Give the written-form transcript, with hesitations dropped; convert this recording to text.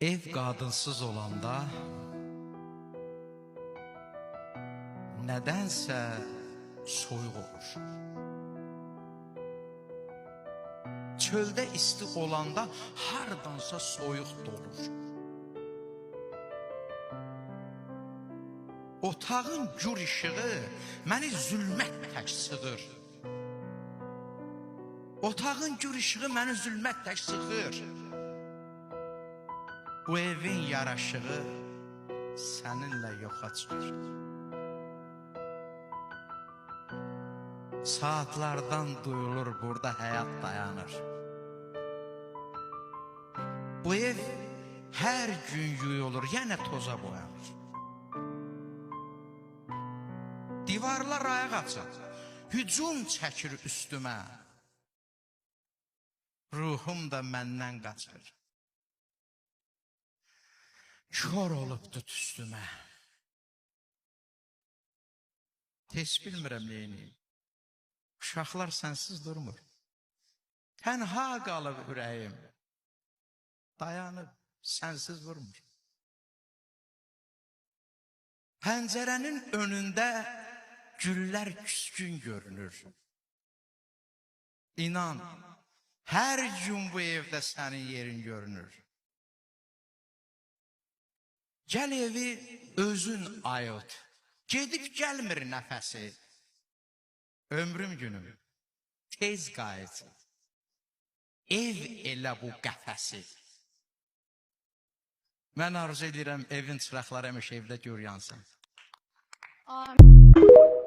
Ev qadınsız olanda nədənsə soyuq olur. Çöldə isti olanda hardansa soyuq dolur. Otağın gür işığı məni zülmət tək sığır. Otağın gür işığı məni zülmət tək sığır. Bu evin yaraşığı səninlə yoxa çıxır. Saatlardan duyulur burada həyat dayanır. Bu ev hər gün yuyulur, yenə toza boyanır. Divarlar ayaq açır, hücum çəkir üstümə. Ruhum da məndən qaçır. Kör olubdu üstümə. Heç bilmirəm neyiniyim. Uşaqlar sənsiz durmur. Tənha qalıb ürəyim. Dayanıb sənsiz vurmur. Pəncərənin önündə güllər küskün görünür. İnan, hər gün bu evdə sənin yerin görünür. Gəl evi özün ayıt, gedib gəlmir nəfəsi. Ömrüm günüm tez qayıt, ev elə bu qəfəsi. Mən arzu edirəm evin çıraqları həmişə evdə gör yansın. Amin.